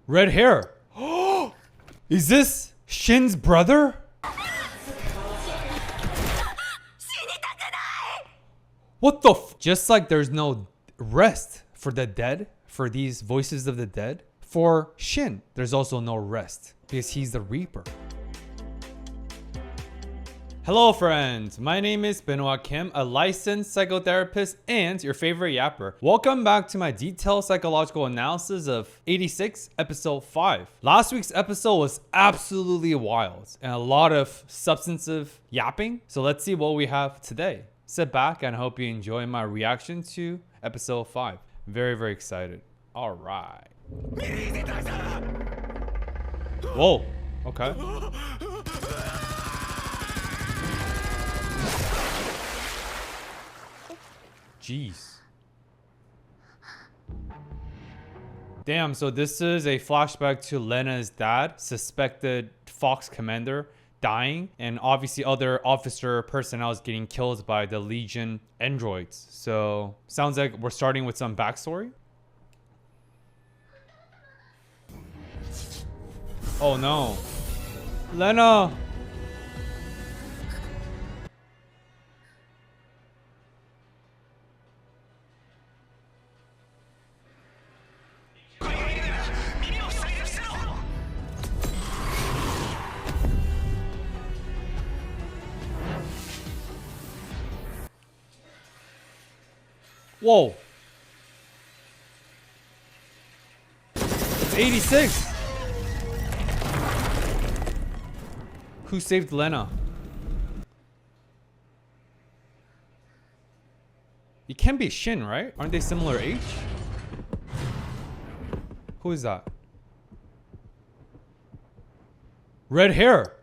Red hair. Is this Shin's brother? What the just like there's no rest for the dead, for these voices of the dead, for Shin, there's also no rest because he's the Reaper. Hello friends, my name is Benoit Kim, a licensed psychotherapist and your favorite yapper. Welcome back to my detailed psychological analysis of 86 episode 5. Last week's episode was absolutely wild and a lot of substantive yapping. So let's see what we have today. Sit back and I hope you enjoy my reaction to episode 5. Very excited. All right. Whoa, okay. Jeez. Damn, so this is a flashback to Lena's dad, suspected Fox commander, dying, and obviously other officer personnel is getting killed by the Legion androids. So sounds like we're starting with some backstory. Oh no. Lena! Whoa. It's 86. Who saved Lena? It can't be Shin, right? Aren't they similar age? Who is that? Red hair.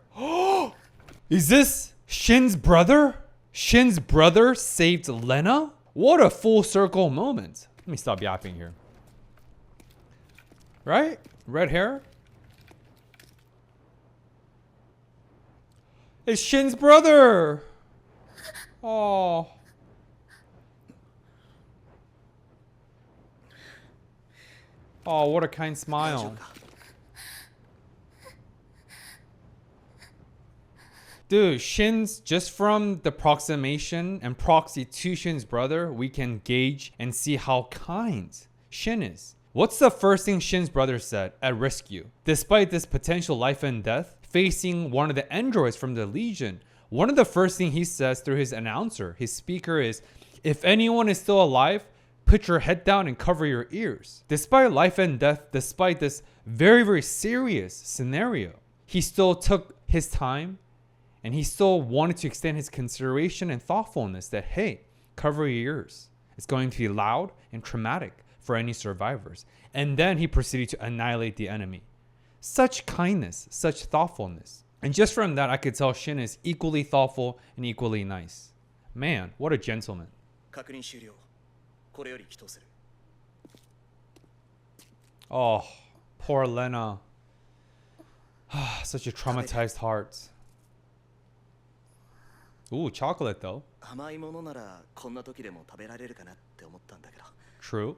Is this Shin's brother? Shin's brother saved Lena? What a full circle moment. Let me stop yapping here. Right? Red hair? It's Shin's brother. Oh. Oh, what a kind smile. Dude, Shin's, just from the proximation and proxy to Shin's brother, we can gauge and see how kind Shin is. What's the first thing Shin's brother said at rescue? Despite this potential life and death, facing one of the androids from the Legion, one of the first thing he says through his announcer, his speaker, is, if anyone is still alive, put your head down and cover your ears. Despite life and death, despite this very serious scenario, he still took his time and he still wanted to extend his consideration and thoughtfulness that, hey, cover your ears. It's going to be loud and traumatic for any survivors. And then he proceeded to annihilate the enemy. Such kindness, such thoughtfulness. And just from that, I could tell Shin is equally thoughtful and equally nice. Man, what a gentleman. Oh, poor Lena. Such a traumatized heart. Ooh, chocolate though. True.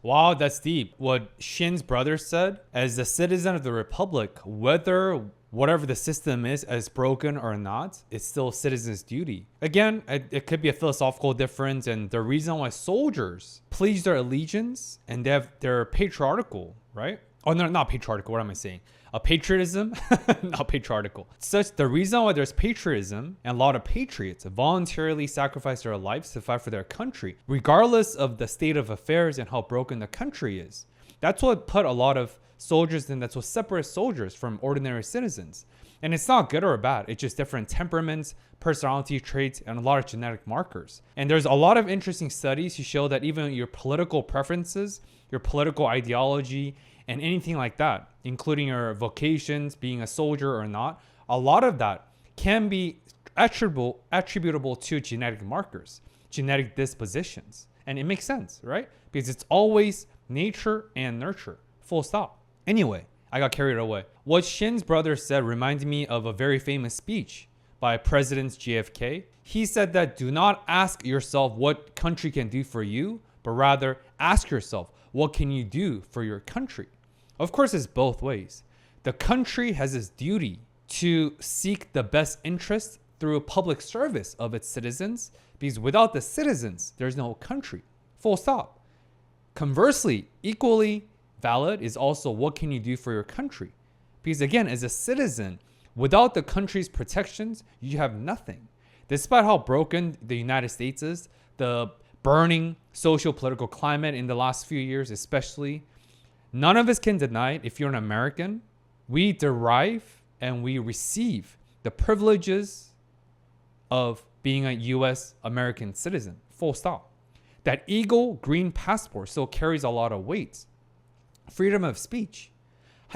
Wow, that's deep. What Shin's brother said, as a citizen of the Republic, whether whatever the system is, as broken or not, it's still a citizen's duty. Again, it could be a philosophical difference, and the reason why soldiers please their allegiance and they're patriarchal, right? Oh, no, not patriarchal. What am I saying? A patriotism, not patriarchal. Such the reason why there's patriotism and a lot of patriots voluntarily sacrifice their lives to fight for their country, regardless of the state of affairs and how broken the country is. That's what put a lot of soldiers in. That's what separates soldiers from ordinary citizens. And it's not good or bad. It's just different temperaments, personality traits, and a lot of genetic markers. And there's a lot of interesting studies to show that even your political preferences, your political ideology, and anything like that, including your vocations, being a soldier or not, a lot of that can be attributable to genetic markers, genetic dispositions. And it makes sense, right? Because it's always nature and nurture, full stop. Anyway, I got carried away. What Shin's brother said reminded me of a very famous speech by President JFK. He said that do not ask yourself what country can do for you, but rather ask yourself, what can you do for your country? Of course, it's both ways. The country has its duty to seek the best interest through a public service of its citizens, because without the citizens, there's no country. Full stop. Conversely, equally valid is also what can you do for your country? Because again, as a citizen, without the country's protections, you have nothing. Despite how broken the United States is, the burning social political climate in the last few years especially, none of us can deny it. If you're an American, we derive and we receive the privileges of being a US American citizen. Full stop. That Eagle green passport still carries a lot of weight. Freedom of speech.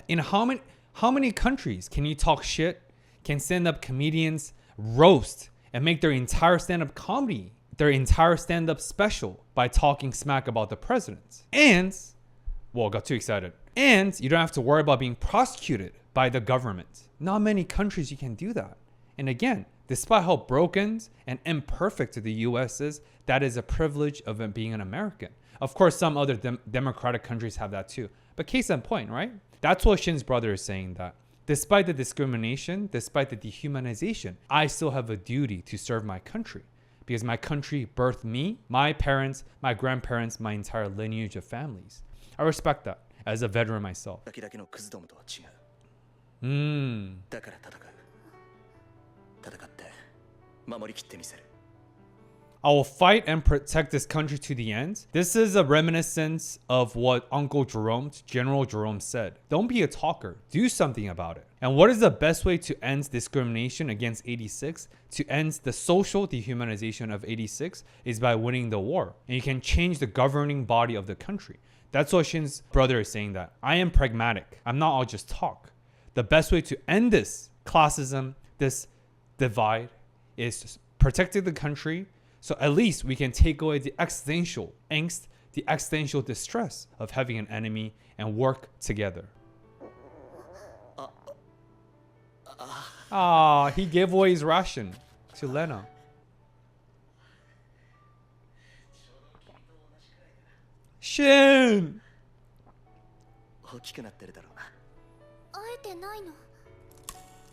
In how many countries can you talk shit, can stand up comedians roast and make their entire stand-up comedy, their entire stand-up special by talking smack about the president? And, well, got too excited. And you don't have to worry about being prosecuted by the government. Not many countries you can do that. And again, despite how broken and imperfect the US is, that is a privilege of being an American. Of course, some other democratic countries have that too. But case in point, right? That's what Shin's brother is saying, that despite the discrimination, despite the dehumanization, I still have a duty to serve my country. Because my country birthed me, my parents, my grandparents, my entire lineage of families. I respect that as a veteran myself. I will fight and protect this country to the end. This is a reminiscence of what Uncle Jerome, General Jerome said. Don't be a talker. Do something about it. And what is the best way to end discrimination against 86? To end the social dehumanization of 86 is by winning the war. And you can change the governing body of the country. That's what Shin's brother is saying, that I am pragmatic. I'm not all just talk. The best way to end this classism, this divide, is protecting the country, so at least we can take away the existential angst, the existential distress of having an enemy and work together. He gave away his ration to Lena. Shin!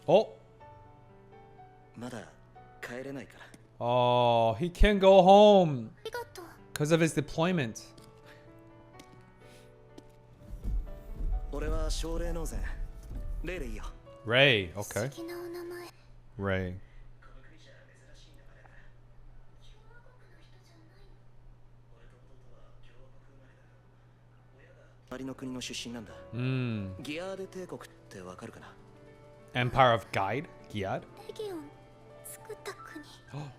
Oh. Oh, he can't go home because of his deployment. Ray, okay. Ray. Empire of Guide? Giad? Oh.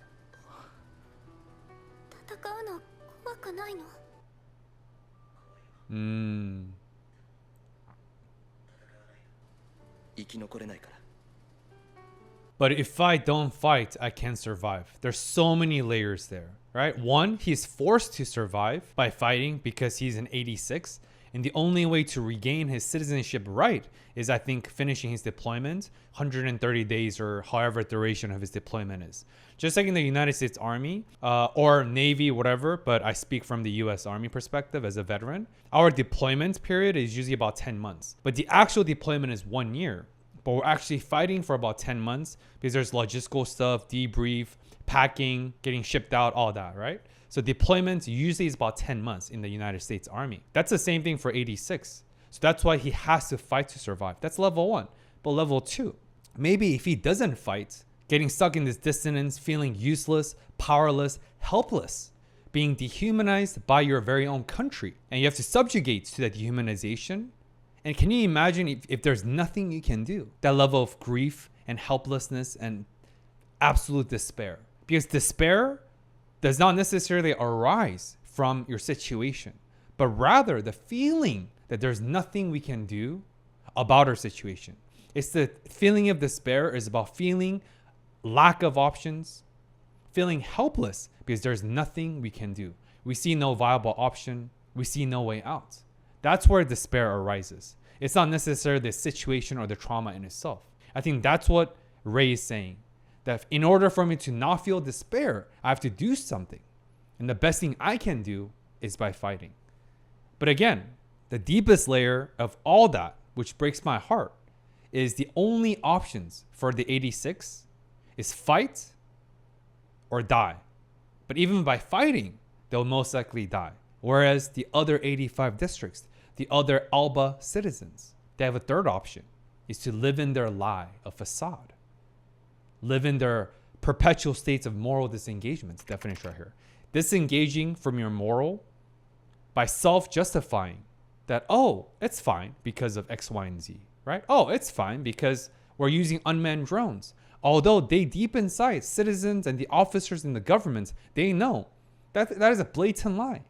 But if I don't fight, I can't survive. There's so many layers there, right? One, he's forced to survive by fighting because he's an 86. And the only way to regain his citizenship right is, I think, finishing his deployment, 130 days or however duration of his deployment is. Just like in the United States Army or Navy, whatever, but I speak from the US Army perspective as a veteran, our deployment period is usually about 10 months. But the actual deployment is 1 year. But we're actually fighting for about 10 months because there's logistical stuff, debrief, packing, getting shipped out, all that, right? So deployment usually is about 10 months in the United States Army. That's the same thing for 86. So that's why he has to fight to survive. That's level 1. But level 2, maybe if he doesn't fight, getting stuck in this dissonance, feeling useless, powerless, helpless, being dehumanized by your very own country, and you have to subjugate to that dehumanization. And can you imagine if there's nothing you can do? That level of grief and helplessness and absolute despair. Because despair does not necessarily arise from your situation, but rather the feeling that there's nothing we can do about our situation. It's the feeling of despair is about feeling lack of options, feeling helpless because there's nothing we can do. We see no viable option. We see no way out. That's where despair arises. It's not necessarily the situation or the trauma in itself. I think that's what Ray is saying. That in order for me to not feel despair, I have to do something. And the best thing I can do is by fighting. But again, the deepest layer of all that, which breaks my heart, is the only options for the 86 is fight or die. But even by fighting, they'll most likely die. Whereas the other 85 districts, the other Alba citizens, they have a third option, is to live in their lie, a facade. Live in their perpetual states of moral disengagement, definition right here. Disengaging from your moral by self-justifying that, oh, it's fine because of X, Y, and Z, right? Oh, it's fine because we're using unmanned drones. Although they deep inside, citizens and the officers in the government, they know that is a blatant lie.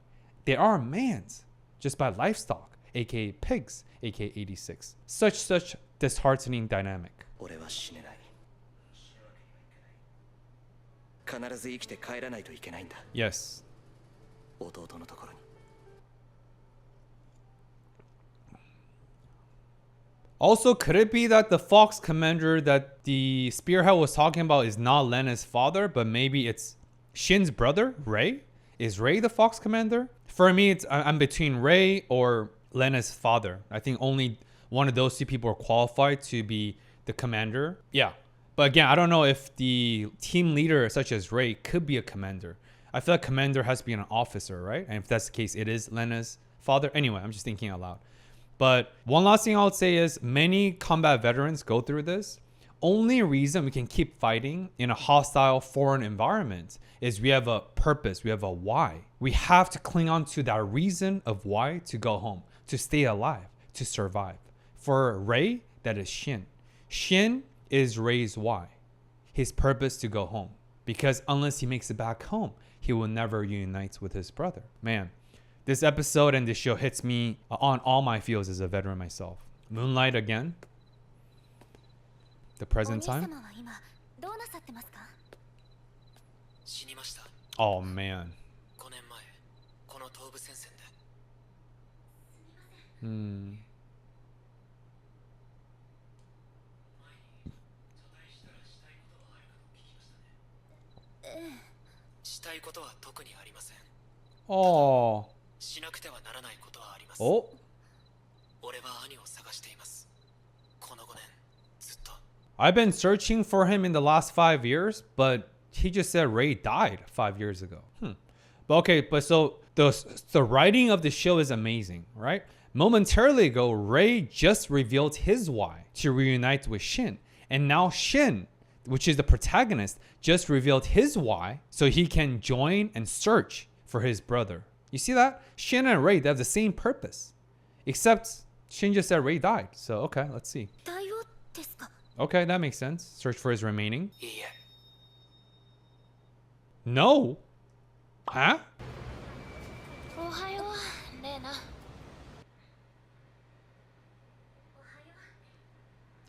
They are manned just by livestock, aka pigs, aka 86. Such disheartening dynamic. Yes. Also, could it be that the Fox commander that the Spearhead was talking about is not Lena's father, but maybe it's Shin's brother, Ray? Is Ray the Fox commander? For me, I'm between Ray or Lena's father. I think only one of those two people are qualified to be the commander. Yeah. But again, I don't know if the team leader, such as Ray, could be a commander. I feel like commander has to be an officer, right? And if that's the case, it is Lena's father. Anyway, I'm just thinking out loud. But one last thing I would say is many combat veterans go through this. Only reason we can keep fighting in a hostile foreign environment is we have a purpose. We have a why. We have to cling on to that reason of why to go home, to stay alive, to survive. For Ray, that is Shin. Shin is Ray's why. His purpose to go home. Because unless he makes it back home, he will never unite with his brother. Man, this episode and this show hits me on all my feels as a veteran myself. Moonlight again. The present time. Oh man. Oh. Oh. I've been searching for him in the last 5 years, but he just said Ray died 5 years ago. But okay, but so the writing of the show is amazing, right? Momentarily ago, Ray just revealed his why to reunite with Shin. And now Shin, which is the protagonist, just revealed his why so he can join and search for his brother. You see that? Shin and Ray, they have the same purpose. Except Shin just said Ray died. So, okay, let's see. Okay, that makes sense. Search for his remaining. No. Huh?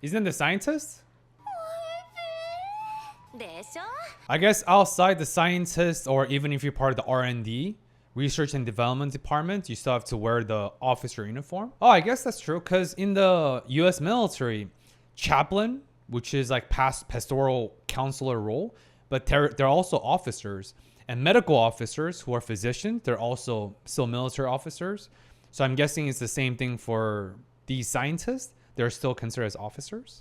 Isn't the scientist? I guess outside the scientist, or even if you're part of the R&D, research and development department, you still have to wear the officer uniform. Oh, I guess that's true, because in the US military, chaplain, which is like pastoral counselor role, but they're also officers. And medical officers who are physicians, they're also still military officers. So I'm guessing it's the same thing for these scientists. They're still considered as officers.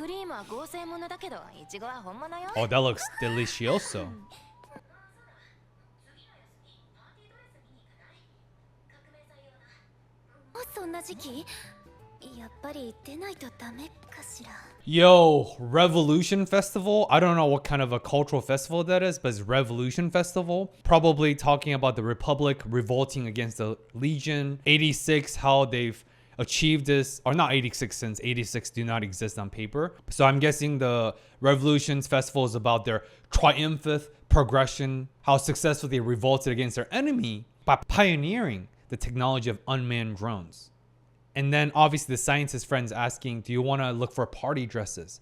Oh, that looks delicioso. Yo, Revolution Festival. I don't know what kind of a cultural festival that is, but it's Revolution Festival. Probably talking about the Republic revolting against the Legion. 86, how they've achieve this, or not 86 since 86 do not exist on paper. So I'm guessing the Revolutions Festival is about their triumphant progression, how successful they revolted against their enemy by pioneering the technology of unmanned drones. And then obviously the scientist friends asking, do you want to look for party dresses?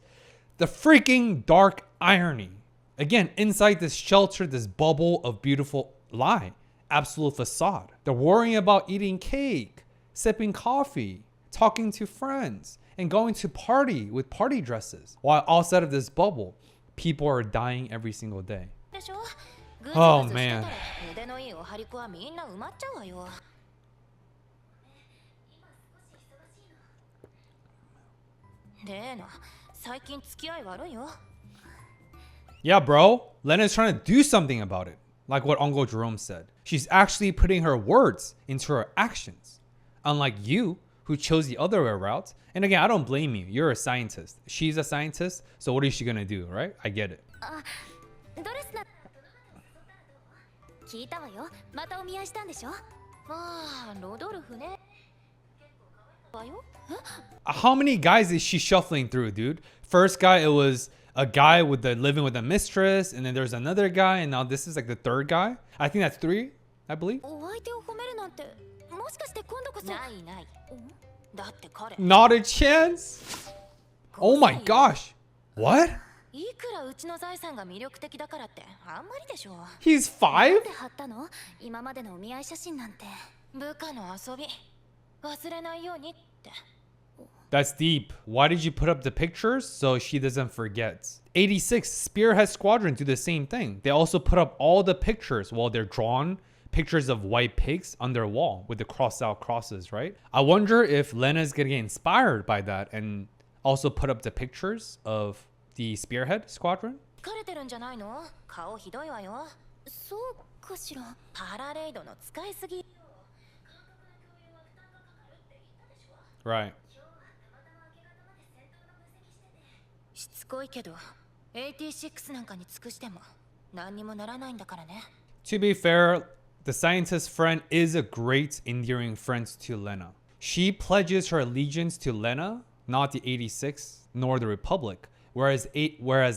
The freaking dark irony. Again, inside this shelter, this bubble of beautiful lie, absolute facade. They're worrying about eating cake, sipping coffee, talking to friends, and going to party with party dresses. While outside of this bubble, people are dying every single day. Oh man. Yeah, bro. Lena's trying to do something about it. Like what Uncle Jerome said. She's actually putting her words into her actions. Unlike you, who chose the other way route. And again, I don't blame you. You're a scientist. She's a scientist. So what is she going to do, right? I get it. How many guys is she shuffling through, dude? First guy, it was a guy with the living with a mistress, and then there's another guy, and now this is like the third guy. I think that's 3, I believe. Not a chance. Oh my gosh. What? He's 5? That's deep. Why did you put up the pictures? So she doesn't forget. 86, Spearhead Squadron do the same thing. They also put up all the pictures while they're drawn pictures of white pigs on their wall with the crossed out crosses, right? I wonder if Lena's gonna get inspired by that and also put up the pictures of the Spearhead Squadron. Right. To be fair, the scientist friend is a great endearing friend to Lena. She pledges her allegiance to Lena, not the 86 nor the Republic, whereas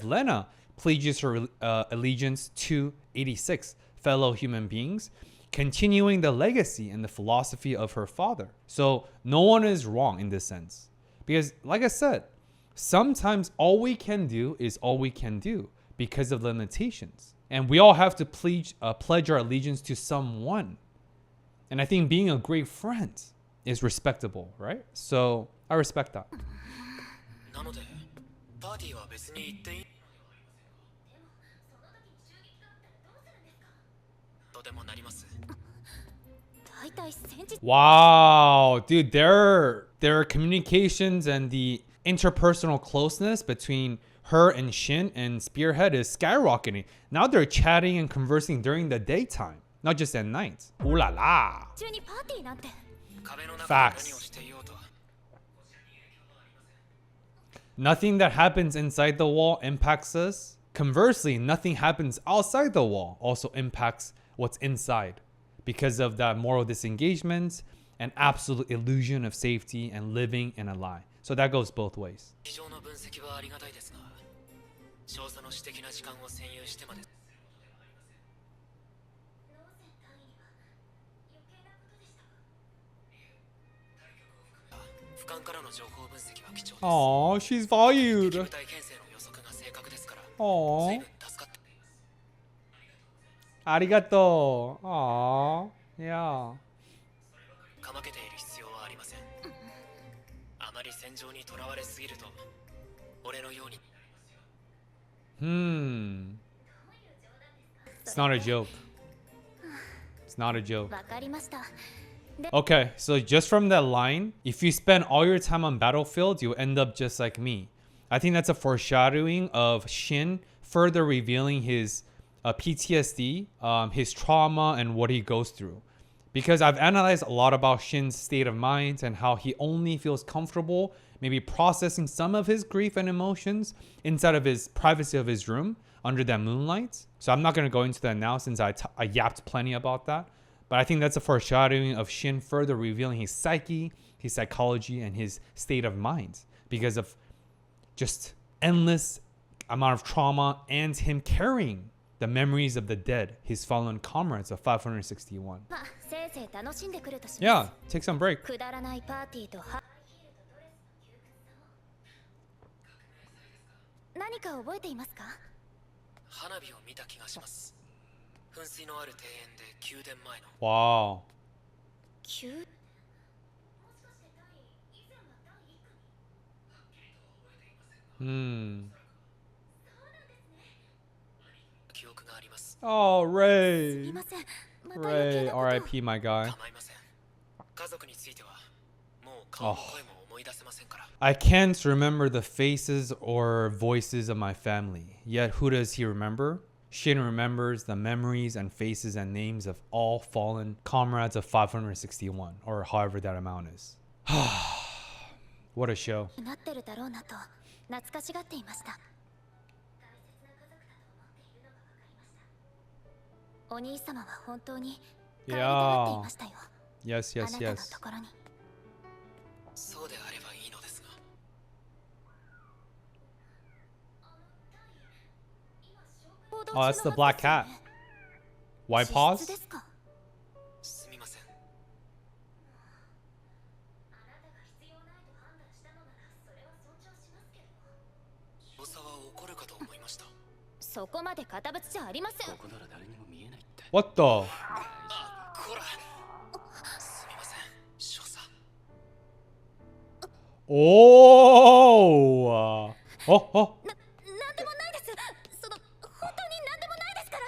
Lena pledges her allegiance to 86 fellow human beings, continuing the legacy and the philosophy of her father. So no one is wrong in this sense, because like I said, sometimes all we can do is all we can do because of limitations. And we all have to pledge our allegiance to someone. And I think being a great friend is respectable, right? So I respect that. Wow, dude, their communications and the interpersonal closeness between her and Shin and Spearhead is skyrocketing. Now they're chatting and conversing during the daytime, not just at night. Ooh la la. Facts. Nothing that happens inside the wall impacts us. Conversely, nothing happens outside the wall also impacts what's inside because of that moral disengagement and absolute illusion of safety and living in a lie. So that goes both ways. Oh, she's valued. Oh, arigato. Oh, yeah. It's not a joke. It's not a joke. Okay, so just from that line, if you spend all your time on battlefield, you end up just like me. I think that's a foreshadowing of Shin further revealing his PTSD, his trauma, and what he goes through. Because I've analyzed a lot about Shin's state of mind and how he only feels comfortable maybe processing some of his grief and emotions inside of his privacy of his room under that moonlight. So I'm not going to go into that now since I yapped plenty about that. But I think that's a foreshadowing of Shin further revealing his psyche his psychology, and his state of mind because of just endless amount of trauma and him carrying the memories of the dead, his fallen comrades of 561. まあせいぜい楽しんでくるとします。 Yeah, take some break. くだらないパーティーとは何か覚えていますか？花火を見た気がします。噴水のある庭園で宮殿前の。 Wow. 急 Hmm. 記憶があります。 Oh, すみ Ray. ません。また余計 Ray, なことを R.I.P. my guy. 構いません。家族についてはもう顔も声も思い出せませんから。 I can't remember the faces or voices of my family. Yet who does he remember? Shin remembers the memories and faces and names of all fallen comrades of 561, or however that amount is. What a show. なってるだろうなと懐かしがっていました。お兄様は本当に帰りたがっていましたよ。 Yes, あ yes, なたの yes. ところに。そうであればいいのですが。 Oh, that's the black cat. Why 自 pause? 室ですか？すみません。少佐は怒るかと思いました。そこまで堅物じゃありません。ここなら誰にも見えないって。 What the? あ、こら。すみません、少佐。 Oh! Oh, oh. なんでもないです。その本当になんでもないですから。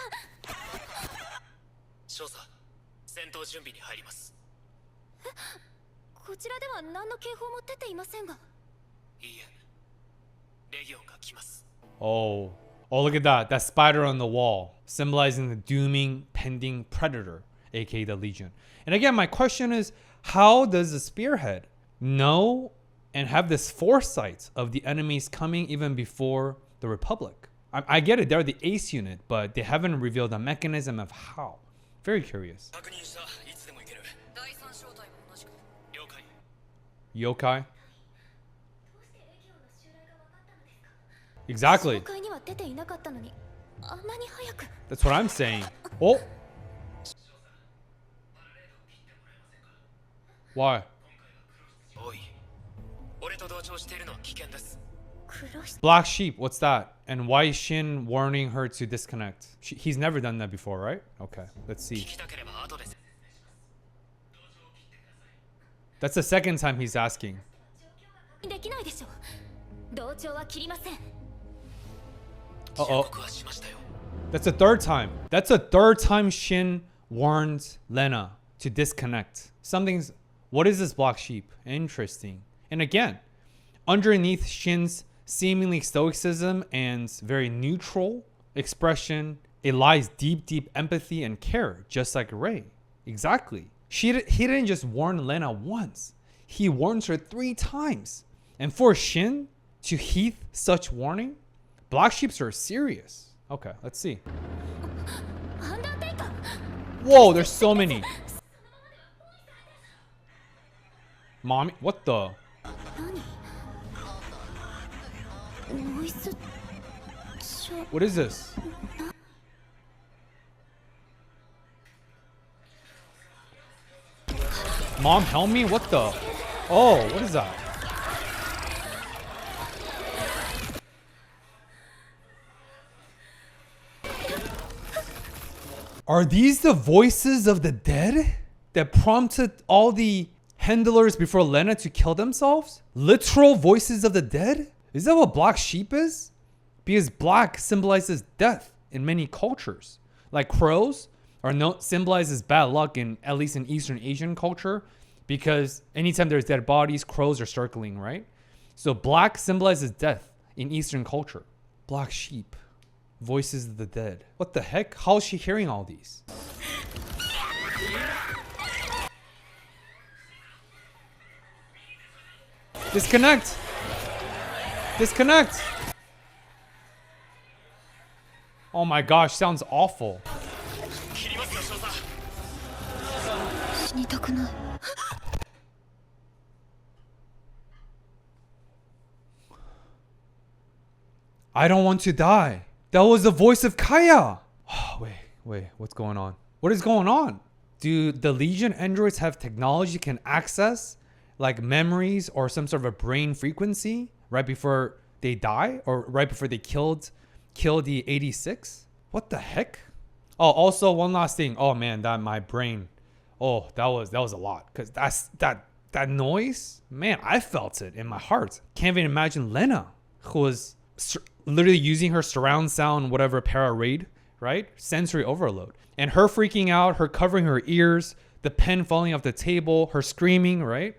少佐、戦闘準備に入ります。こちらでは何の警報も出ていませんが。いいえ、レギオンが来ます。 Oh. Oh, look at that. That spider on the wall, symbolizing the dooming, pending predator, aka the Legion. And again, my question is, how does the spearhead know and have this foresight of the enemies coming even before the Republic? I get it, they're the ace unit, but they haven't revealed the mechanism of how. Very curious. 確認した。いつでも行ける。第三小隊も同じく。了解。 Yokai? Exactly. 紹介には出ていなかったのに、あんなに早く。 That's what I'm saying. Oh! Why? おい。俺と同調しているのは危険です。黒し Black sheep, what's that? And why is Shin warning her to disconnect? He's never done that before, right? Okay, let's 聞 see. きたければ後です。 That's the second time he's asking. できないでしょう。同調は切りません。 Uh-oh. 忠告はしましたよ。 That's the third time. That's the third time Shin warned Lena to disconnect. Something's... What is this black sheep? Interesting. And again, underneath Shin's seemingly stoicism and very neutral expression, it lies deep, deep empathy and care, just like Rey. Exactly. He didn't just warn Lena once. He warns her 3 times. And for Shin to heed such warning, black sheeps are serious. Okay, let's see. アンダーテイカー。 Whoa, there's so many. Mommy, what the? 何？ノイズ。What is this? Mom, help me? What the? Oh, what is that? Are these the voices of the dead that prompted all the handlers before Lena to kill themselves? Literal voices of the dead? Is that what black sheep is? Because black symbolizes death in many cultures. Like crows are symbolizes bad luck in at least in Eastern Asian culture, because anytime there's dead bodies, crows are circling, right? So black symbolizes death in Eastern culture. Black sheep. Voices of the dead. What the heck? How is she hearing all these? Disconnect! Disconnect! Oh my gosh, sounds awful. 切りますよ、少佐。死にたくない。I don't want to die. That was the voice of Kaya. Wait, what's going on? What is going on? Do the Legion androids have technology can access like memories or some sort of a brain frequency right before they die or right before they kill the 86? What the heck? Oh, also one last thing. Oh man, that my brain. Oh, that was a lot because that noise, man, I felt it in my heart. Can't even imagine Lena, who was literally using her surround sound, whatever para raid, right? Sensory overload. And her freaking out, her covering her ears, the pen falling off the table, her screaming, right?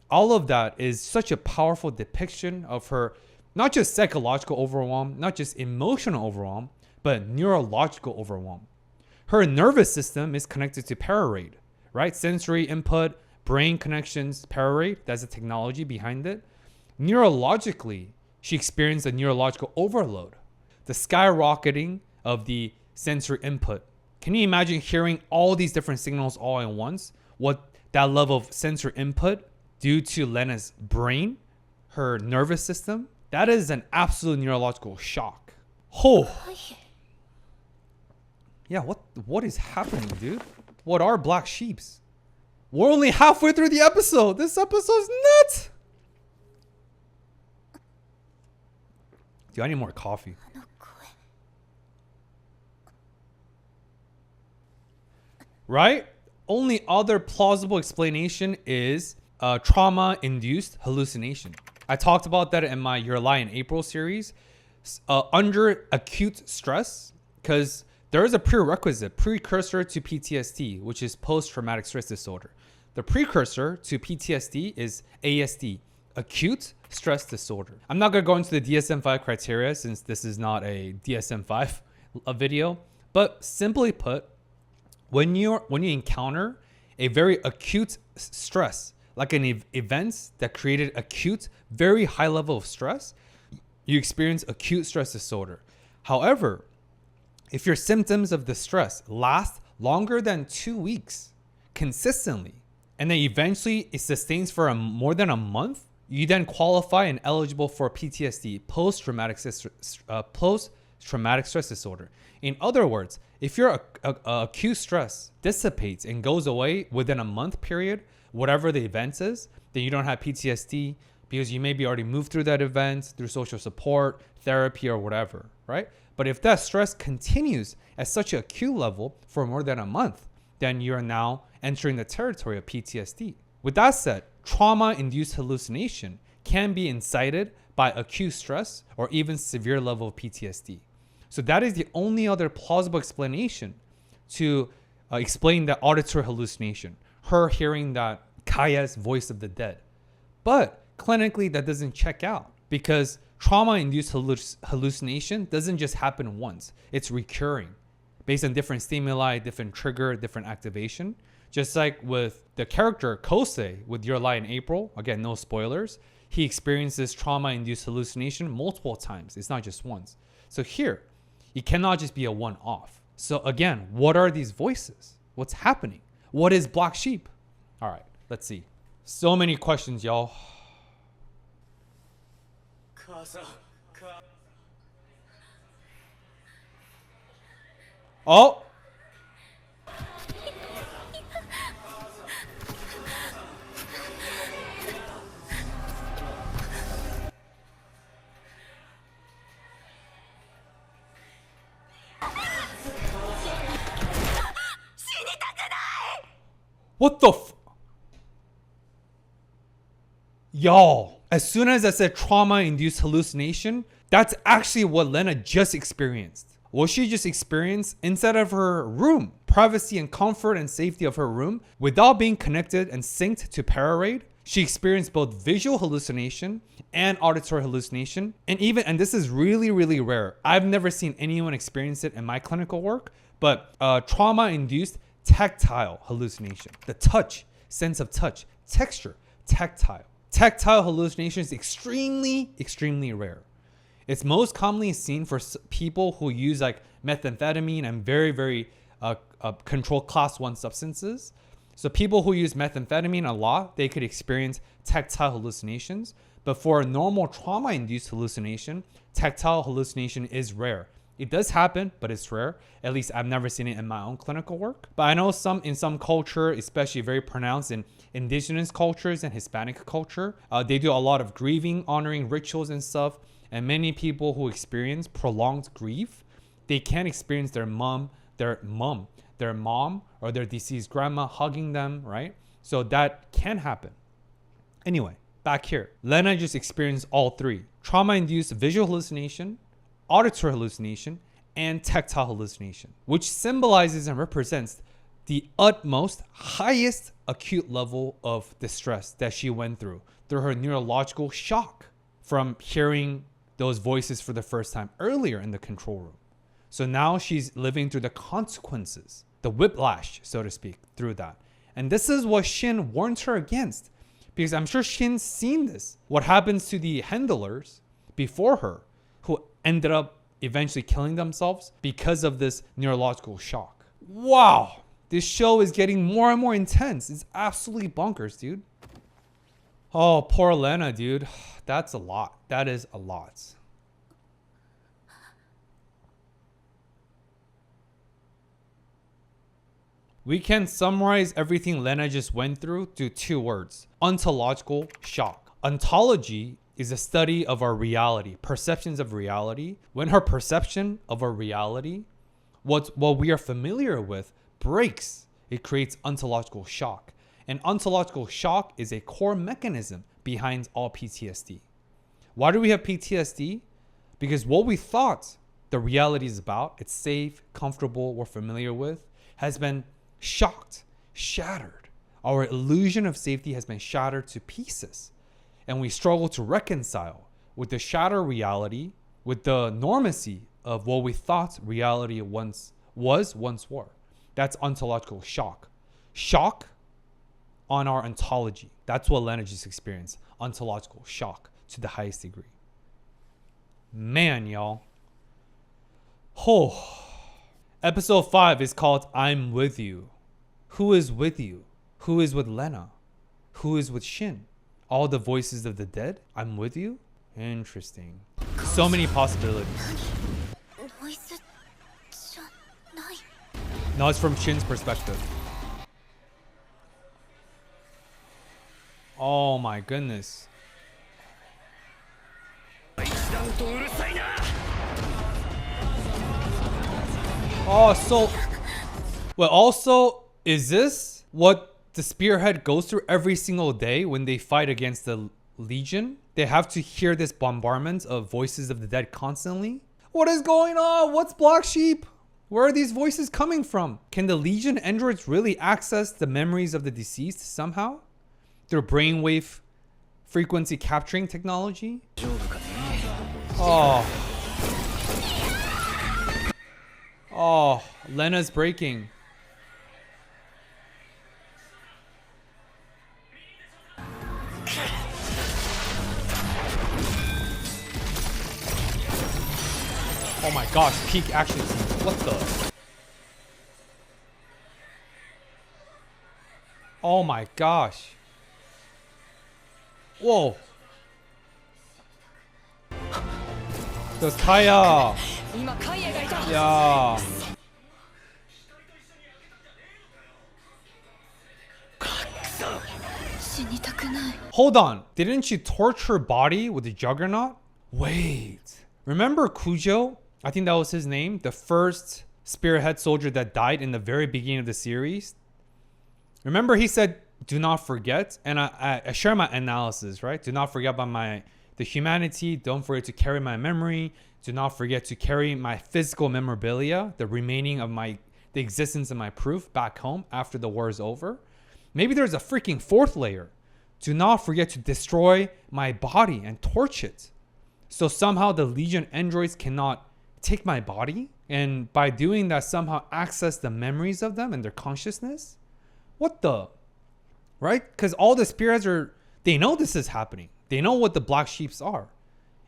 All of that is such a powerful depiction of her, not just psychological overwhelm, not just emotional overwhelm, but neurological overwhelm. Her nervous system is connected to para raid, right? Sensory input, brain connections, para raid, that's the technology behind it. Neurologically, she experienced a neurological overload, the skyrocketing of the sensory input. Can you imagine hearing all these different signals all at once? What that level of sensory input due to Lena's brain, her nervous system, that is an absolute neurological shock. Oh. Yeah, what is happening, dude? What are black sheeps? We're only halfway through the episode. This episode's nuts. Dude, I need more coffee. Right? Only other plausible explanation is trauma-induced hallucination. I talked about that in my Your Lie in April series. Under acute stress, because there is a precursor to PTSD, which is post-traumatic stress disorder. The precursor to PTSD is ASD, acute stress disorder. I'm not going to go into the DSM-5 criteria since this is not a DSM-5 video, but simply put, when you encounter a very acute stress, like an event that created acute, very high level of stress, you experience acute stress disorder. However, if your symptoms of the stress last longer than 2 weeks consistently, and then eventually it sustains for more than a month, you then qualify and eligible for PTSD, post-traumatic stress disorder. In other words, if your acute stress dissipates and goes away within a month period, whatever the event is, then you don't have PTSD because you maybe already moved through that event through social support, therapy, or whatever, right? But if that stress continues at such an acute level for more than a month, then you're now entering the territory of PTSD. With that said, trauma-induced hallucination can be incited by acute stress or even severe level of PTSD. So that is the only other plausible explanation to explain that auditory hallucination, her hearing that Kaya's voice of the dead. But clinically, that doesn't check out because trauma-induced hallucination doesn't just happen once. It's recurring based on different stimuli, different trigger, different activation. Just like with the character Kosei with Your Lie in April, again, no spoilers, he experiences trauma-induced hallucination multiple times. It's not just once. So here, it cannot just be a one-off. So again, what are these voices? What's happening? What is Black Sheep? All right, let's see. So many questions, y'all. Oh! What the Y'all, as soon as I said trauma-induced hallucination, that's actually what Lena just experienced. What she just experienced inside of her room, privacy and comfort and safety of her room, without being connected and synced to Pararaid, she experienced both visual hallucination and auditory hallucination. And this is really, really rare. I've never seen anyone experience it in my clinical work, but trauma-induced tactile hallucination, the touch, sense of touch, texture, tactile. Tactile hallucination is extremely, extremely rare. It's most commonly seen for people who use like methamphetamine and very, very controlled class 1 substances. So people who use methamphetamine a lot, they could experience tactile hallucinations. But for a normal trauma-induced hallucination, tactile hallucination is rare. It does happen, but it's rare. At least I've never seen it in my own clinical work. But I know in some culture, especially very pronounced in indigenous cultures and Hispanic culture, they do a lot of grieving, honoring rituals and stuff. And many people who experience prolonged grief, they can't experience their mom, or their deceased grandma hugging them, right? So that can happen. Anyway, back here. Lena just experienced all three. Trauma-induced visual hallucination, auditory hallucination, and tactile hallucination, which symbolizes and represents the utmost, highest acute level of distress that she went through her neurological shock from hearing those voices for the first time earlier in the control room. So now she's living through the consequences, the whiplash, so to speak, through that. And this is what Shin warns her against, because I'm sure Shin's seen this. What happens to the handlers before her who ended up eventually killing themselves because of this neurological shock. Wow, this show is getting more and more intense. It's absolutely bonkers, dude. Oh, poor Lena, dude. That's a lot. That is a lot. We can summarize everything Lena just went through to two words: ontological shock. Ontology is a study of our reality, perceptions of reality. When her perception of our reality, what we are familiar with, breaks, it creates ontological shock. And ontological shock is a core mechanism behind all PTSD. Why do we have PTSD? Because what we thought the reality is about, it's safe, comfortable, we're familiar with, has been shocked, shattered. Our illusion of safety has been shattered to pieces. And we struggle to reconcile with the shattered reality, with the normacy of what we thought reality once were. That's ontological shock. Shock on our ontology. That's what Lena just experienced. Ontological shock to the highest degree. Man, y'all. Oh. Episode 5 is called I'm With You. Who is with you? Who is with Lena? Who is with Shin? All the voices of the dead? I'm with you? Interesting. So many possibilities. No, it's from Shin's perspective. Oh my goodness. Oh, so... Well, also, is this what the Spearhead goes through every single day when they fight against the Legion? They have to hear this bombardment of voices of the dead constantly? What is going on? What's Black Sheep? Where are these voices coming from? Can the Legion androids really access the memories of the deceased somehow? Through brainwave frequency capturing technology? Oh. Oh, Lena's breaking. Oh my gosh, peak action scenes. What the? Oh my gosh. Whoa. There's Kaya. Yeah. Hold on. Didn't she torch her body with the Juggernaut? Wait. Remember Kujo? I think that was his name. The first Spearhead soldier that died in the very beginning of the series. Remember he said, do not forget. And I share my analysis, right? Do not forget about the humanity. Don't forget to carry my memory. Do not forget to carry my physical memorabilia, the remaining of the existence of my proof back home after the war is over. Maybe there's a freaking fourth layer. Do not forget to destroy my body and torch it. So somehow the Legion androids cannot take my body, and by doing that somehow access the memories of them and their consciousness. What the? Right? Because all the spirits they know this is happening. They know what the Black Sheeps are.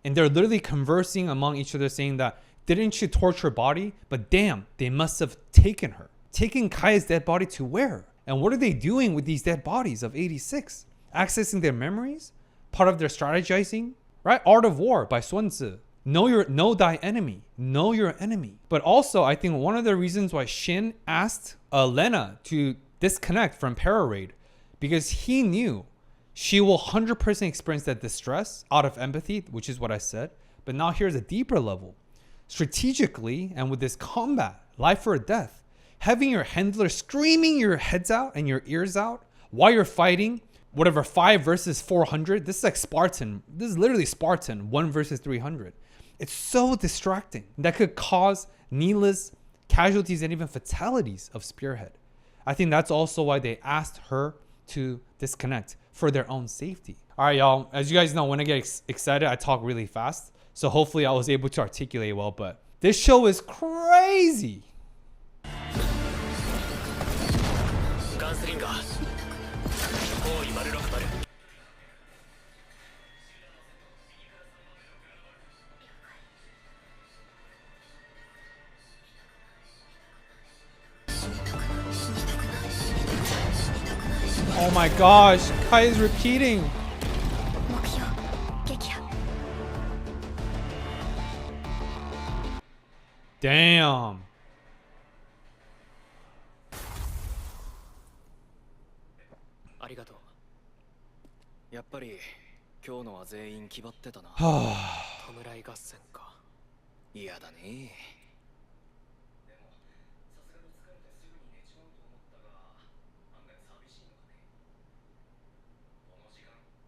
And they're literally conversing among each other saying that, didn't you torch her body? But damn, they must have taken her. Taking Kaya's dead body to where? And what are they doing with these dead bodies of 86? Accessing their memories? part of their strategizing, right? Art of War by Sun Tzu. Know thy enemy. Know your enemy. But also, I think one of the reasons why Shin asked Lena to disconnect from Para Raid, because he knew she will 100% experience that distress out of empathy, which is what I said. But now here's a deeper level. Strategically, and with this combat, life or death, having your handler screaming your heads out and your ears out while you're fighting, whatever, 5 versus 400. This is like Spartan. This is literally Spartan, 1 versus 300. It's so distracting. That could cause needless casualties and even fatalities of Spearhead. I think that's also why they asked her to disconnect, for their own safety. All right, y'all. As you guys know, when I get excited, I talk really fast. So hopefully I was able to articulate well, but this show is crazy. Oh my gosh, Kai is repeating. 目標撃破 Damn. ありがとう。やっぱり今日のは全員決まってたな。 Oh, 弔い合戦か。嫌だね。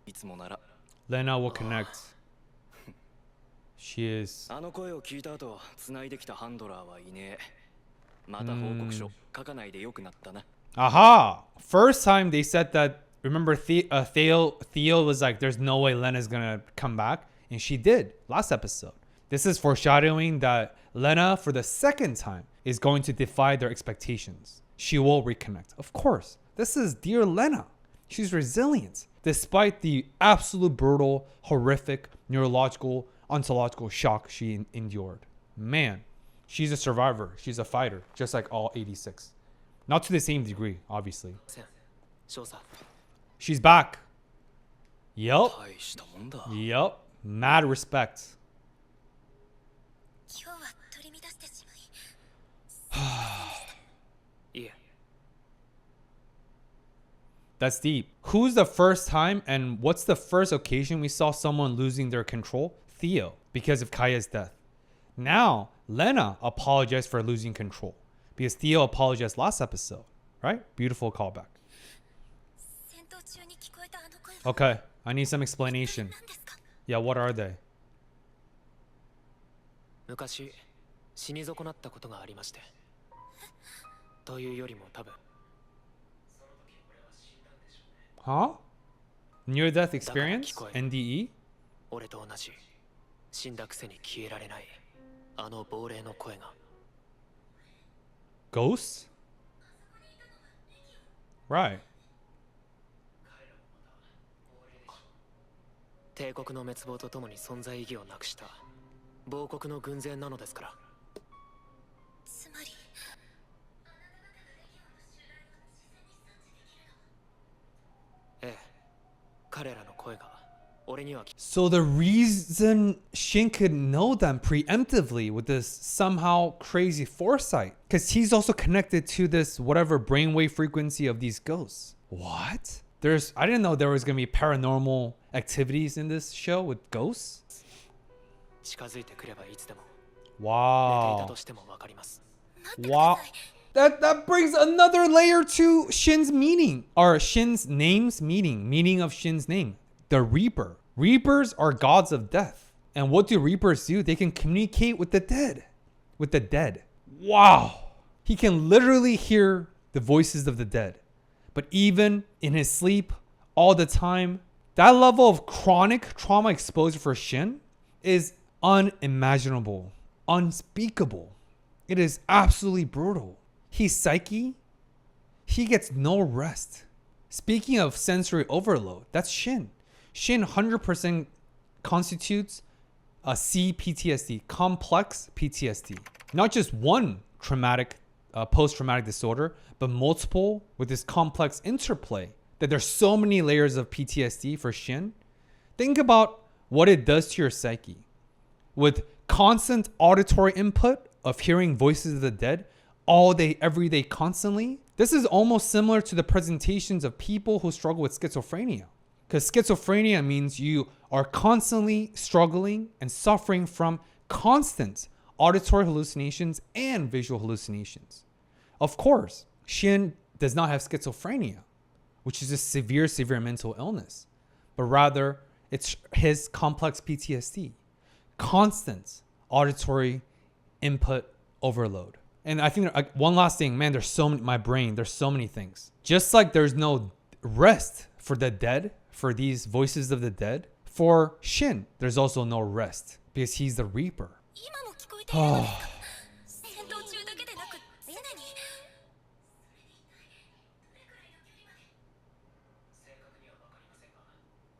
いつもなら Lena will connect. She is. あの声を聞いた後、繋いできたハンドラーはいねえ。また報告書書かないでよくなったな。 Aha! First time they said that. Remember, Theo was like, "There's no way Lena's gonna come back," and she did last episode. This is foreshadowing that Lena, for the second time, is going to defy their expectations. She will reconnect, of course. This is dear Lena. She's resilient despite the absolute brutal, horrific, neurological, ontological shock she endured. Man, she's a survivor. She's a fighter, just like all 86. Not to the same degree, obviously. 少佐、 She's back. Yup. 大したもんだ。 Yup. Mad respect. 今日は取り乱してしまい いえ、 That's deep. Who's the first time and what's the first occasion we saw someone losing their control? Theo, because of Kaya's death. Now, Lena apologized for losing control because Theo apologized last episode, right? Beautiful callback. 戦闘中に聞こえたあの声は Okay, I need some explanation. 何ですか Yeah, what are they? 昔死に損なったことがありまして。というよりも多分。 Huh? Near death experience? NDE? 俺と同じ死んだくせに消えられないあの亡霊の声が Ghosts? Right. 帝国の滅亡とともに存在意義をなくした亡国の軍勢なのですから。つまり ええ、彼らの声が俺には So the reason Shin could know them preemptively with this somehow crazy foresight, because he's also connected to this whatever brainwave frequency of these ghosts. What? I didn't know there was gonna be paranormal activities in this show with ghosts. 近づいてくればいつでも寝ていた Wow. としてもわかります。 待ってくださ Wow. い That brings another layer to Shin's meaning, or Shin's name's meaning of Shin's name. The Reaper. Reapers are gods of death. And what do Reapers do? They can communicate with the dead. With the dead. Wow. He can literally hear the voices of the dead. But even in his sleep, all the time, that level of chronic trauma exposure for Shin is unimaginable, unspeakable. It is absolutely brutal. His psyche, he gets no rest. Speaking of sensory overload, that's Shin. Shin 100% constitutes a CPTSD, complex PTSD. Not just one traumatic, post-traumatic disorder, but multiple with this complex interplay. That there's so many layers of PTSD for Shin Think about what it does to your psyche. With constant auditory input of hearing voices of the dead all day, every day, constantly, this is almost similar to the presentations of people who struggle with schizophrenia. Because schizophrenia means you are constantly struggling and suffering from constant auditory hallucinations and visual hallucinations. Of course, Shin does not have schizophrenia, which is a severe, severe mental illness, but rather it's his complex PTSD, constant auditory input overload. And I think one last thing, man, there's so many, my brain, there's so many things. Just like there's no rest for the dead, for these voices of the dead, for Shin, there's also no rest because he's the Reaper. 今も聞こえているのですか戦闘中だけでなく常に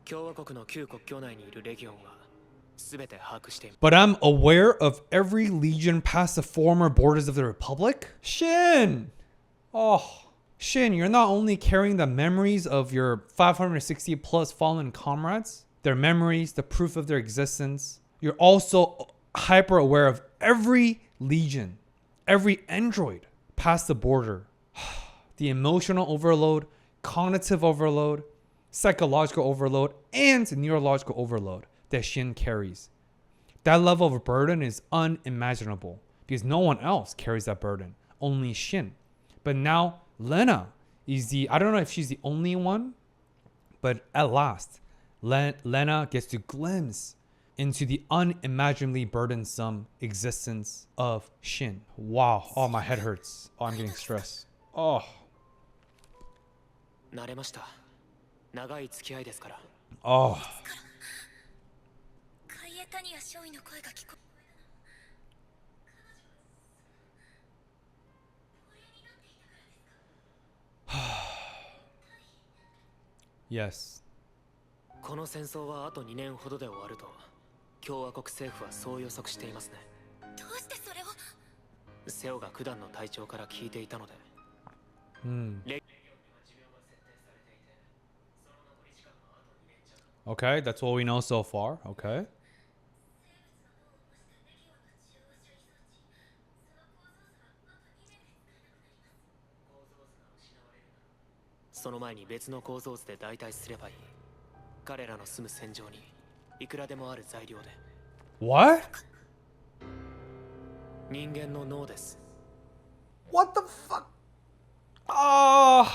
共和国の旧国境内にいるレギオンは全て把握しています。 But I'm aware of every legion past the former borders of the Republic? Shin! Oh, Shin, you're not only carrying the memories of your 560 plus fallen comrades, their memories, the proof of their existence, you're also hyper aware of every legion, every android past the border. The emotional overload, cognitive overload, psychological overload, and neurological overload that Shin carries. That level of burden is unimaginable because no one else carries that burden, only Shin. But now Lena is I don't know if she's the only one, but at last, Lena gets to glimpse into the unimaginably burdensome existence of Shin. Wow. Oh, my head hurts. Oh, I'm getting stressed. Oh. 慣れました。長い付き合いですから。 Oh. 海江谷谷少尉の声が聞こ Yes. この戦争はあと2年ほどで終わると共和国政府はそう予測していますね。どうしてそれをセオが九段の隊長から聞いていたので。 Okay, that's what we know so far. Okay. その前に別の構造図で代替すればいい。彼らの住む戦場にいくらでもある材料で。 What? 人間の脳です。 What the fuck? Ah.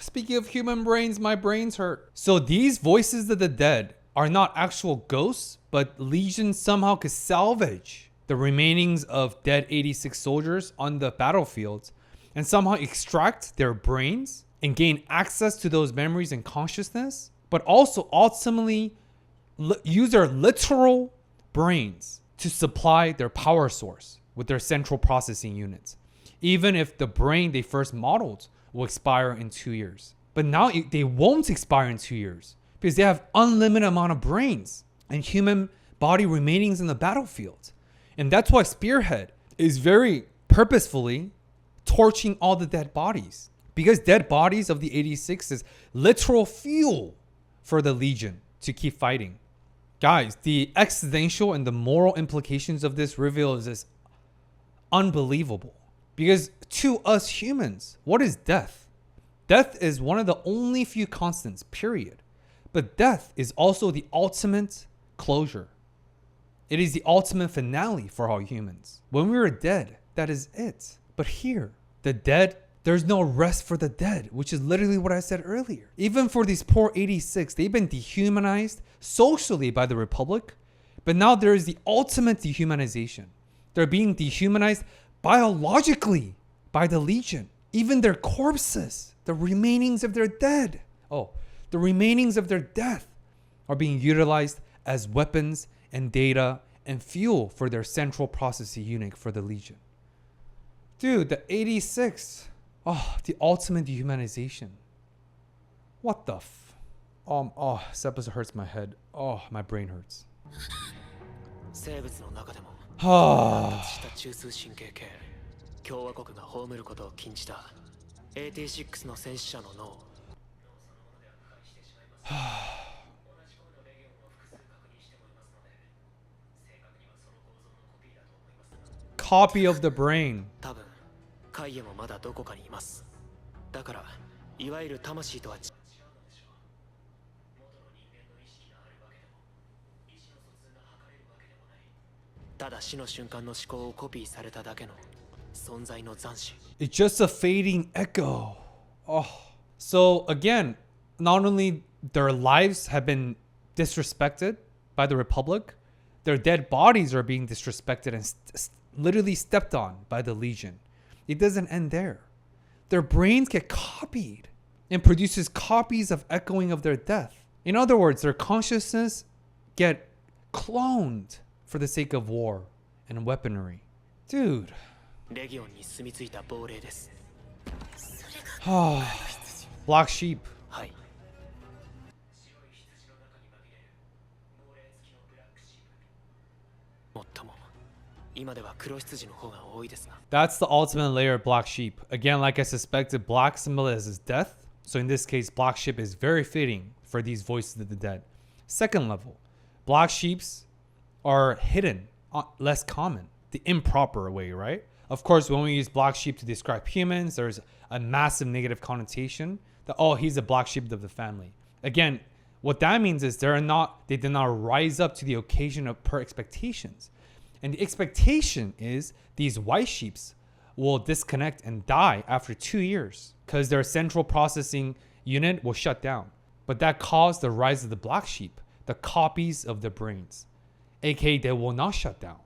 Speaking of human brains, my brains hurt. So these voices of the dead are not actual ghosts, but Legion somehow could salvage the remainings of dead 86 soldiers on the battlefield and somehow extract their brains and gain access to those memories and consciousness, but also ultimately use their literal brains to supply their power source with their central processing units, even if the brain they first modeled will expire in 2 years. But now they won't expire in 2 years because they have unlimited amount of brains and human body remainings in the battlefield. And that's why Spearhead is very purposefully torching all the dead bodies, because dead bodies of the 86 is literal fuel for the Legion to keep fighting. Guys, the existential and the moral implications of this reveal is unbelievable. Because to us humans, what is death? Death is one of the only few constants, period. But death is also the ultimate closure. It is the ultimate finale for all humans. When we are dead, that is it. But here, the dead, there's no rest for the dead, which is literally what I said earlier. Even for these poor 86, they've been dehumanized socially by the Republic, but now there is the ultimate dehumanization. They're being dehumanized biologically by the Legion. Even their corpses, the remainings of their dead, the remainings of their death are being utilized as weapons and data and fuel for their central processing unit for the Legion. Dude, the 86, the ultimate dehumanization. What the this episode hurts my head. My brain hurts. 生物の中でも発達した中枢神経系共和国が葬ることを禁じた AT6 の戦死者の脳 copy of the brain. 多分カイエもまだどこかにいます。だからいわゆる魂とはただ死の瞬間の思考をコピーされただけの存在の残滓。 It's just a fading echo. Oh. So again, not only their lives have been disrespected by the Republic, their dead bodies are being disrespected and literally stepped on by the Legion. It doesn't end there. Their brains get copied and produces copies of echoing of their death. In other words, their consciousness get cloned for the sake of war and weaponry. Dude. レギオンに住み着いた亡霊です。 Black sheep. はい。もっとも今では黒羊の方が多いですが。 That's the ultimate layer of black sheep. Again, like I suspected, black symbolizes death. So in this case, black sheep is very fitting for these voices of the dead. Second level, black sheeps are hidden, less common, the improper way, right? Of course, when we use black sheep to describe humans, there's a massive negative connotation that, oh, he's a black sheep of the family. Again, what that means is they did not rise up to the occasion of per expectations. And the expectation is these white sheeps will disconnect and die after 2 years because their central processing unit will shut down. But that caused the rise of the black sheep, the copies of the brains. AKA, they will not shut down,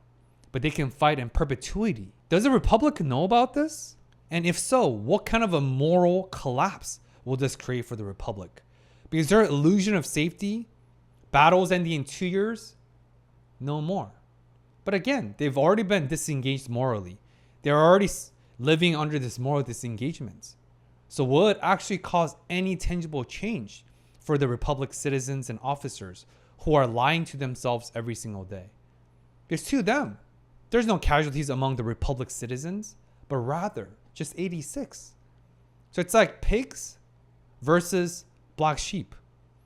but they can fight in perpetuity. Does the Republic know about this? And if so, what kind of a moral collapse will this create for the Republic? Because their illusion of safety, battles ending in 2 years, no more. But again, they've already been disengaged morally. They're already living under this moral disengagement. So will it actually cause any tangible change for the Republic citizens and officers who are lying to themselves every single day? Because to them, there's no casualties among the Republic citizens, but rather just 86. So it's like pigs versus black sheep.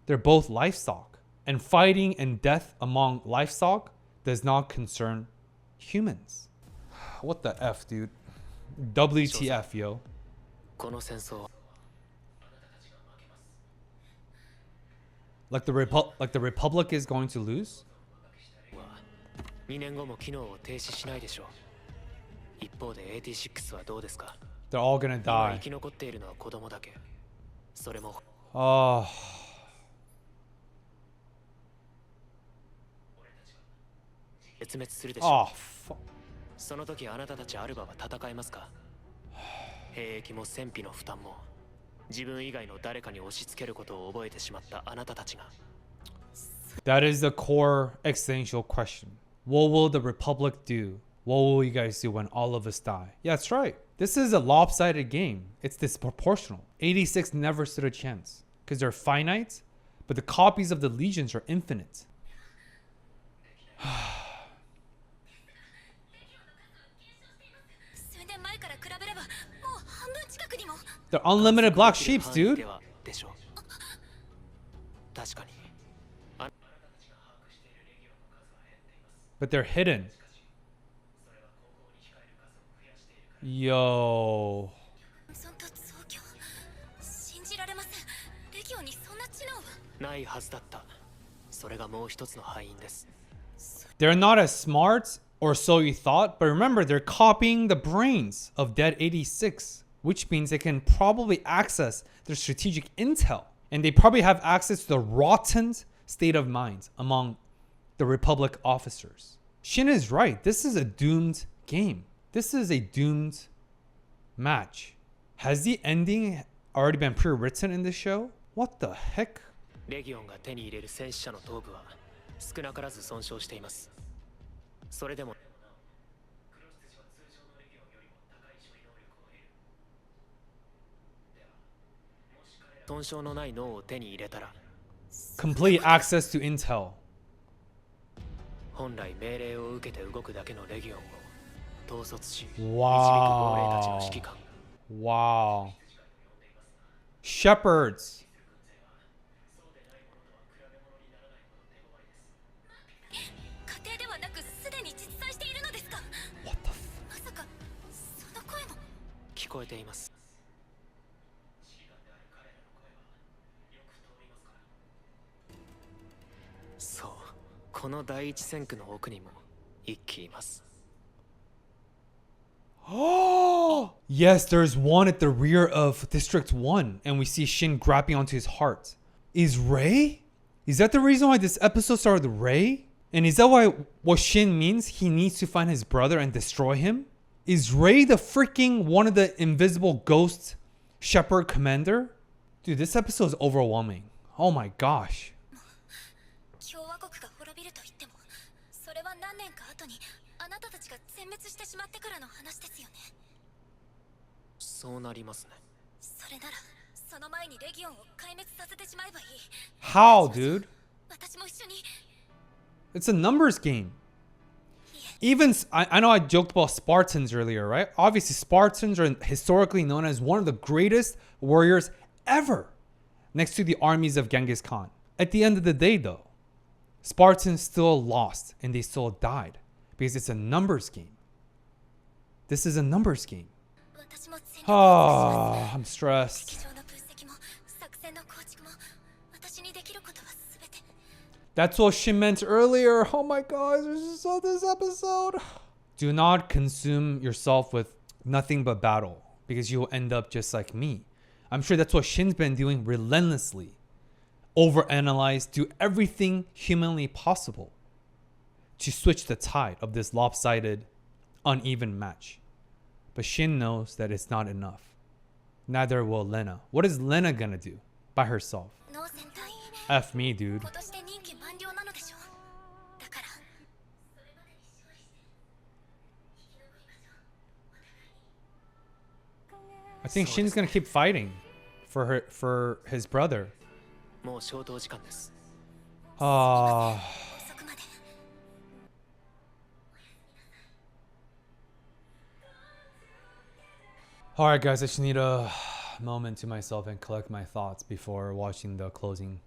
They're both livestock. And fighting and death among livestock does not concern humans. What the F, dude? WTF, yo. この戦争 Like the Republic is going to lose? は2年後も機能を停止しないでしょう。一方で AT6 はどうですか？ They're all gonna 今 die. 生き残っているのは子供だけ。それも Oh. 絶滅するでしょう。 Oh, fuck. その時あなたたちアルバは戦えますか？兵役も戦費の負担も自分以外の誰かに押し付けることを覚えてしまったあなたたちが。 That is the core existential question. What will the Republic do? What will you guys do when all of us die? Yeah, that's right. This is a lopsided game. It's disproportional. 86 never stood a chance because they're finite, but the copies of the legions are infinite. They're unlimited black sheeps, dude. でしょう。確かに。 But they're hidden. Yo. 信じられません。レギオンにそんな知能は。ないはずだった。それがもう一つの敗因です。 They're not as smart, or so you thought, but remember, they're copying the brains of Dead 86, which means they can probably access their strategic intel, and they probably have access to the rotten state of minds among the Republic officers. Shin is right. This is a doomed game. This is a doomed match. Has the ending already been pre-written in this show? What the heck? レギオンが手に入れる戦死者の頭部は少なからず損傷しています。それでも損傷のない脳を手に入れたら Complete access to intel. 本来命令を受けて動くだけのレギオンを統率し導く亡霊たちの指揮官 Wow. Shepherds. 家庭ではなくすでに実在しているのですか？ What the f- えています。そう、この第一線区の奥にも一機います。Oh, yes, there's one at the rear of District 1, and we see Shin grabbing onto his heart. Is Rei? Is that the reason why this episode started with Rei? And is that why what Shin means he needs to find his brother and destroy him? Is Rei the freaking one of the invisible ghost shepherd commander? Dude, this episode is overwhelming. Oh my gosh. 共和国が滅びると言っても、それは何年か後にあなたたちが全滅してしまってからの話ですよね。そうなりますね。それなら、その前にレギオンを壊滅させてしまえばいい。How, dude? 私も一緒に。It's a numbers game. Even, I know I joked about Spartans earlier, right? Obviously, Spartans are historically known as one of the greatest warriors ever, next to the armies of Genghis Khan. At the end of the day, though, Spartans still lost and they still died because it's a numbers game. This is a numbers game. Oh, I'm stressed. That's what Shin meant earlier. Oh my god, this episode. Do not consume yourself with nothing but battle because you will end up just like me. I'm sure that's what Shin's been doing relentlessly. Overanalyze, do everything humanly possible to switch the tide of this lopsided, uneven match. But Shin knows that it's not enough. Neither will Lena. What is Lena gonna do by herself? F me, dude. I think Shin's gonna keep fighting for his brother. Ah. Alright guys, I just need a moment to myself and collect my thoughts before watching the closing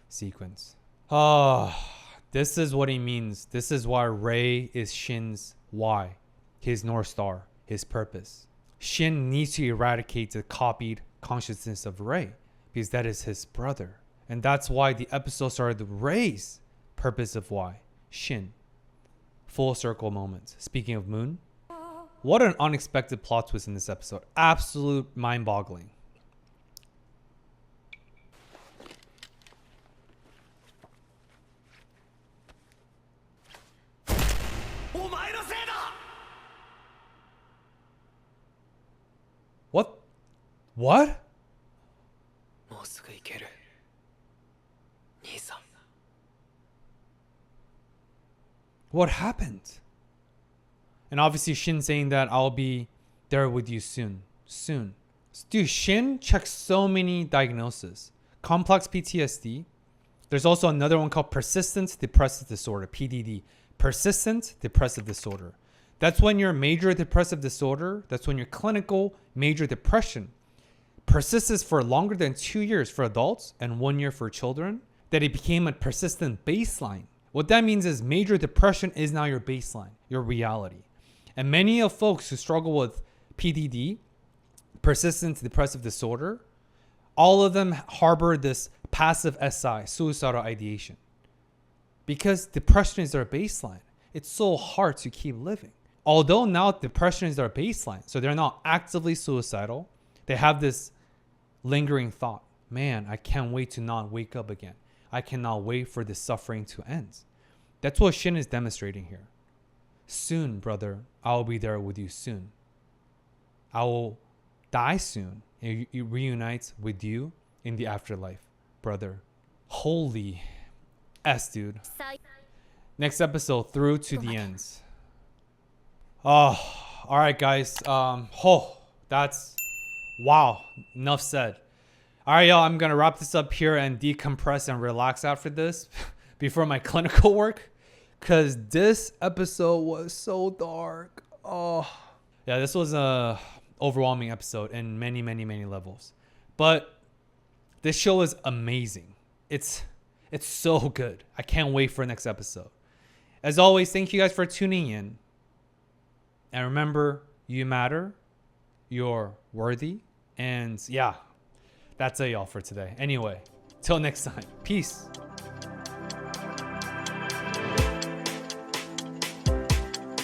sequence. This is what he means. This is why Rei is Shin's why. His North Star, his purpose. Shin needs to eradicate the copied consciousness of Rei because that is his brother. And that's why the episode started with Rei's purpose of why. Shin. Full circle moments. Speaking of Moon, what an unexpected plot twist in this episode. Absolute mind-boggling. What? What? What happened? And obviously Shin saying that I'll be there with you soon. Soon. Dude, Shin checks so many diagnoses. Complex PTSD. There's also another one called persistent depressive disorder, PDD. Persistent depressive disorder. That's when your major depressive disorder, that's when your clinical major depression persists for longer than 2 years for adults and 1 year for children, that it became a persistent baseline. What that means is major depression is now your baseline, your reality. And many of folks who struggle with PDD, persistent depressive disorder, all of them harbor this passive SI, suicidal ideation. Because depression is their baseline. It's so hard to keep living. Although now depression is their baseline, so they're not actively suicidal, they have this lingering thought, man, I can't wait to not wake up again. I cannot wait for this suffering to end. That's what Shin is demonstrating here. Soon, brother, I will be there with you soon. I will die soon and reunite with you in the afterlife, brother. Holy S, dude. Next episode through to the ends. Oh, all right, guys. That's wow. Enough said. All right, y'all. I'm gonna wrap this up here and decompress and relax after this before my clinical work, cause this episode was so dark. Oh, yeah. This was a overwhelming episode in many, many, many levels. But this show is amazing. It's so good. I can't wait for next episode. As always, thank you guys for tuning in. And remember, you matter. you're worthy. And yeah, that's it, y'all, for today. Anyway, till next time. Peace.